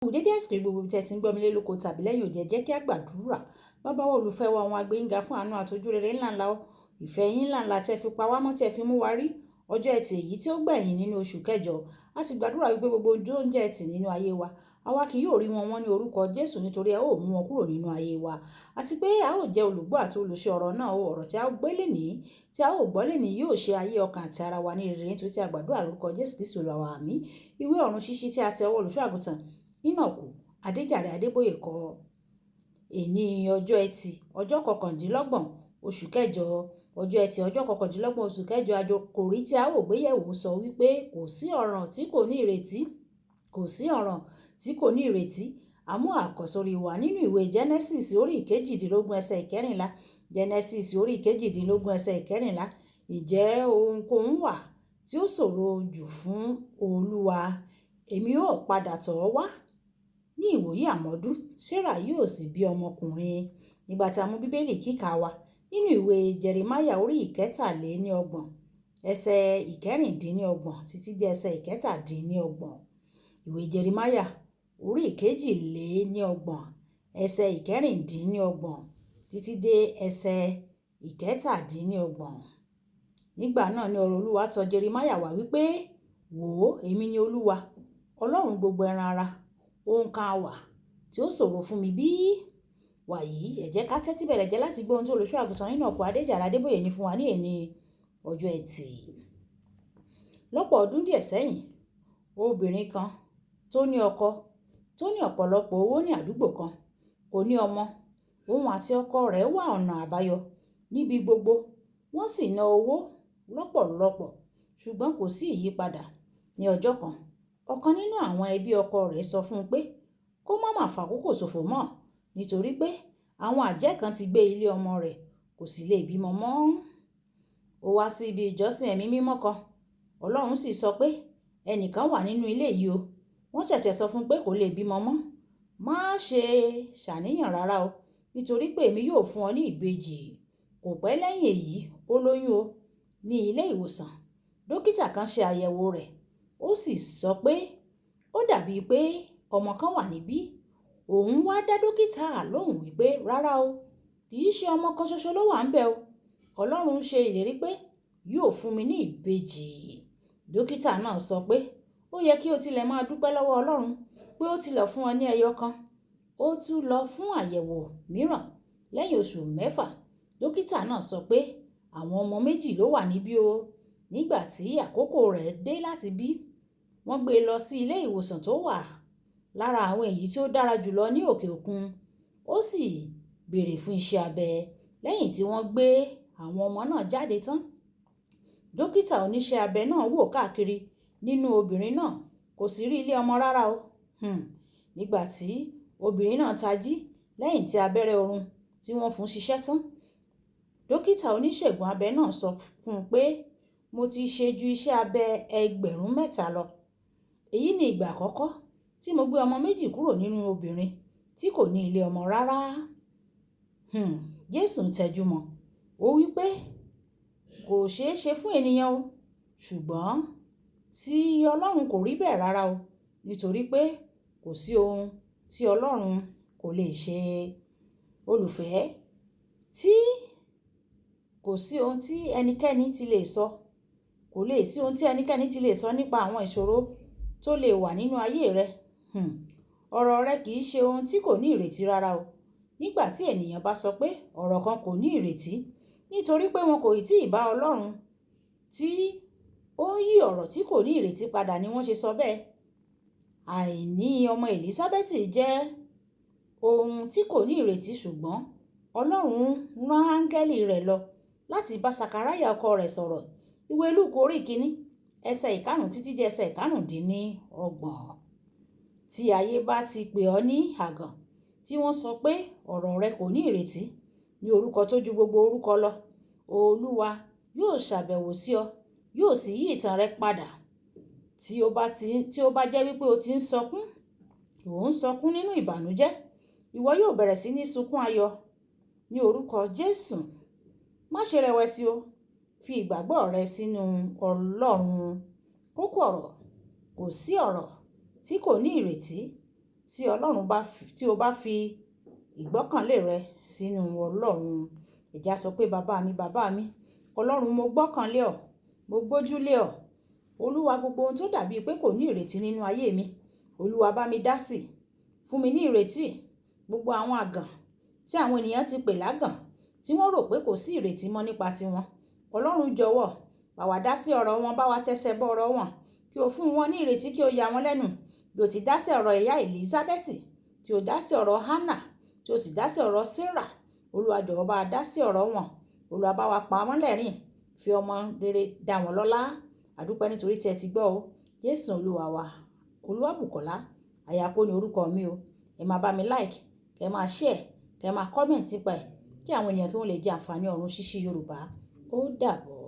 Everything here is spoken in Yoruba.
Dédé àsìkò gbogbo tí ẹ ti ń gbọ́ mi lé lóko tàbí lẹ́yìn òde, ẹ jẹ́ kí a gbàdúrà. Bàbá wa olùfẹ́ wa, àwọn agbẹ́yìnga fún àánú àtọ́jú rere ńláńlá o. Ìfẹ́ yín ńláńlá tí ẹ fi pa wá mọ́, tí ẹ fi mú wa rí ọjọ́ ẹtì èyí tí ó gbẹ̀yìn nínú oṣù kẹjọ. A sì gbàdúrà wípé gbogbo oúnjẹ ẹtì nínú ayé wa, àwa kì yóò rí wọn ní orúkọ Jésù, nítorí ẹ ó mú wọn kúrò nínú ayé wa. Àti pé a ó jẹ́ olùgbọ́ àti olùṣe ọ̀rọ̀ náà, ọ̀rọ̀ tí a ó gbé lénìí, tí a ó gbọ́ lénìí yóò ṣe ayé ọkàn àti ara wa ní rere, nítorí tí a gbàdúrà lórúkọ Jésù Kristi Olúwa wa. Àmín. Ìwé ọ̀run ṣíṣí tí a tẹ ọwọ́ olùṣọ́ àgùntàn Enoch Adéjàre Adébóyè kọ. Èní ọjọ́ ẹtì, ọjọ́ kọkàndínlọ́gbọ̀n oṣù kẹjọ, ọjọ́ ẹtì ọjọ́ kọkàndínlọ́gbọ̀n oṣù kẹjọ. Àkòrí tí a ó gbé yẹ̀wò sọ wípé kò sí ọ̀ràn tí kò ní ìrètí, kò sí ọ̀ràn tí kò ní ìrètí. Àmú àkọ́sórí wa nínú ìwé Genesis orí ìkejìdínlógún ẹsẹ̀ ìkẹrìnlá. Genesis orí ìkejìdínlógún ẹsẹ̀ ìkẹrìnlá. Ǹjẹ́ ohunkóhun wà tí ó ṣòro jù fún Olúwa? Èmi ó padà tọ̀ ọ́ wá ní ìwòyí àmọ́dún, Sarah yóò sì bí ọmọkùnrin. Nígbà tí a mú bíbélì kíkà wa nínú ìwé Jeremiah orí ìkẹtàléníọgbọ̀n ẹsẹ̀ ìkẹrìndínlọ́gbọ̀n títí dé ẹsẹ̀ ìkẹtàdínlọ́gbọ̀n. Ìwé Jeremiah orí ìkejìléníọgbọ̀n ẹsẹ̀ ìkẹrìndínlọ́gbọ̀n títí dé ẹsẹ̀ ìkẹtàdínlọ́gbọ̀n. Nígbà náà ni ọ̀rọ̀ Olúwa tọ̀ Jeremiah wá wípé, wò ó, èmi ni Olúwa, Ọlọ́run gbogbo ẹran ara. Ohun kan wà tí ó ṣòro fún mi bí? Wàyí, ẹ jẹ́ ká tẹ́tí bẹ̀rẹ̀ jẹ́ láti gbọ́ ohun tí olùṣọ́ àgùntàn Enoch Adéjàre Adébóyè ní fún wa ní èní ọjọ́ ẹtì. Lọ́pọ̀ ọdún díẹ̀ sẹ́yìn, obìnrin kan tó ní ọkọ tó ní ọ̀pọ̀lọpọ̀ owó ní àdúgbò kan kò ní ọmọ. Òun àti ọkọ rẹ̀ wá ọ̀nà àbáyọ níbi gbogbo. Wọ́n sì ná owó lọ́pọ̀lọpọ̀, ṣùgbọ́n kò sí ìyípadà. Ní ọjọ́ kan, ọ̀kan nínú àwọn ẹbí ọkọ rẹ̀ sọ fún un pé kó má fàkókò ṣòfò mọ́, nítorí pé àwọn àjẹ́ kan ti gbé ilé ọmọ rẹ̀, kò sì lè bímọ mọ́. Ó wá sí ibi ìjọsìn ẹ̀mí mímọ́ kan. Ọlọ́run sì sọ pé ẹnìkan wà nínú ilé yìí o. Wọ́n ṣẹ̀ṣẹ̀ sọ fún un pé kò lè bímọ mọ́. Má ṣe ṣàníyàn rárá o, nítorí pé èmi yóò fún ọ ní ìbejì. Kò pẹ́ lẹ́yìn èyí, ó lóyún o. Ní ilé ìwòsàn, dókítà kan ṣe àyẹ̀wò rẹ̀. Ó sì sọ pé ó dàbí pé ọmọ kan wà níbí. Òun wá dá dókítà lóhùn wípé rárá o, kì í ṣe ọmọ kan ṣoṣo ló wà ńbẹ̀ o. Ọlọ́run ṣe ìlérí pé yóò fún mi ní ìbejì. Dókítà náà sọ pé ó yẹ kí o tilẹ̀ máa dúpẹ́ lọ́wọ́ Ọlọ́run pé ó tilẹ̀ fún ọ ní ẹyọ kan. Ó tún lọ fún àyẹ̀wò mìíràn. Lẹ́yìn oṣù mẹ́fà, dókítà náà sọ pé àwọn ọmọ méjì ló wà níbí o. Nígbà tí àkókò rẹ̀ dé láti bí, wọ́n gbé e lọ sí ilé ìwòsàn tó wà lára àwọn èyí tí ó dára jùlọ ní òkè òkun. Ó sì béèrè fún iṣẹ́ abẹ. Lẹ́yìn tí wọ́n gbé àwọn ọmọ náà jáde tán, dókítà oníṣẹ́ abẹ náà wò káàkiri nínú obìnrin náà, kò sì rí ilé ọmọ rárá o. Nígbà tí obìnrin náà tají lẹ́yìn tí abẹ́rẹ́ orun tí wọ́n fún ṣiṣẹ́ tán, dókítà oníṣègùn abẹ náà sọ fún un pé mo ti ṣe ju iṣẹ́ abẹ 3,000 lọ. Èyí ni ìgbà àkọ́kọ́ tí mo gbé ọmọ méjì kúrò nínú obìnrin tí kò ní ilé ọmọ rárá. Jésù ń tẹjúmọ́. Ó wí pé kò ṣeé ṣe fún ènìyàn o, ṣùgbọ́n tí Ọlọ́run kò rí bẹ́ẹ̀ rárá o, nítorí pé kò sí ohun tí Ọlọ́run kò lè ṣe. Olùfẹ́, tí kò sí ohun tí ẹnikẹ́ni ti lè sọ, kò lè sí ohun tí ẹnikẹ́ni ti lè sọ nípa àwọn ìṣòro tó lè wà nínú ayé rẹ. Ọ̀rọ̀ rẹ kì í ṣe ohun tí kò ní ìrètí rárá o. Nígbà tí ènìyàn bá sọ pé ọ̀rọ̀ kan kò ní ìrètí, nítorí pé wọn kò tí ì bá Ọlọ́run tí ó ń yí ọ̀rọ̀ tí kò ní ìrètí padà ni wọ́n ṣe sọ bẹ́ẹ̀. Àìní ọmọ Èlísábẹ́tì jẹ́ ohun tí kò ní ìrètí, ṣùgbọ́n Ọlọ́run rán áńgẹ́lì rẹ̀ lọ láti bá Sàkáráyà ọkọ rẹ̀ sọ̀rọ̀. Ìwé Lúùkù orí 1 ẹsẹ̀ 5 títí dé ẹsẹ̀ 25. Tí ayé bá ti pè ọ́ ní àgàn, tí wọ́n sọ pé ọ̀rọ̀ rẹ kò ní ìrètí, ní orúkọ tó ju gbogbo orúkọ lọ, Olúwa yóò ṣàbẹ̀wò sí ọ, yóò sì yí ìtàn rẹ padà. Tí ó bá jẹ́ wípé o ti ń sọkún, ò ń sọkún nínú ìbànújẹ́, ìwọ yóò bẹ̀rẹ̀ sí ní sunkún ayọ̀ ní orúkọ Jésù. Má ṣe rẹ̀wẹ̀sì o. Fi ìgbàgbọ́ rẹ sínú Ọlọ́run. Kókó ọ̀rọ̀: kò sí ọ̀rọ̀ tí kò ní ìrètí tí o bá fi ìgbọ́kànlé rẹ sínú Ọlọ́run. Ẹ̀já sọ pé bàbá mi Ọlọ́run mo gbọ́kànlé ọ, mo gbójúlé ọ. Olúwa, gbogbo ohun tó dàbí pé kò ní ìrètí nínú ayé mi, Olúwa bá mi dá sí, fún mi ní ìrètí. Gbogbo àwọn àgàn tí àwọn ènìyàn ti pè lágàn, tí wọ́n rò pé kò sí ìrètí mọ́ nípa tiwọn, Ọlọ́run jọ̀wọ́ bá wa dá sí ọ̀rọ̀ wọn, bá wa tẹsẹ̀ bọ́ ọ̀rọ̀ wọn, kí o fún wọn ní ìrètí, kí o yà wọ́n lẹ́nu. Bí o ti dá sí ọ̀rọ̀ ìyá Elizabeth, tí o dá sí ọ̀rọ̀ Hannah, tí o sì dá sí ọ̀rọ̀ Sarah, Olúwa jọ̀wọ́ bá wa dá sí ọ̀rọ̀ wọn. Olúwa bá wa pa wọ́n lẹ́rìn, fi ọmọ rere dá wọn lọ́lá. Àdúpẹ́ nítorí tí ẹ ti gbọ́ o. Jésù Olúwa wa. Olúwàbùkọ́lá Àyàkó ni orúkọ mi o. Ẹ máa bá mi like, kẹ máa share, kẹ máa comment nípa ẹ̀, kí àwọn ènìyàn kí wọ́n lè jẹ àǹfààní ọ̀run ṣíṣí Yorùbá. Ó dàbọ̀.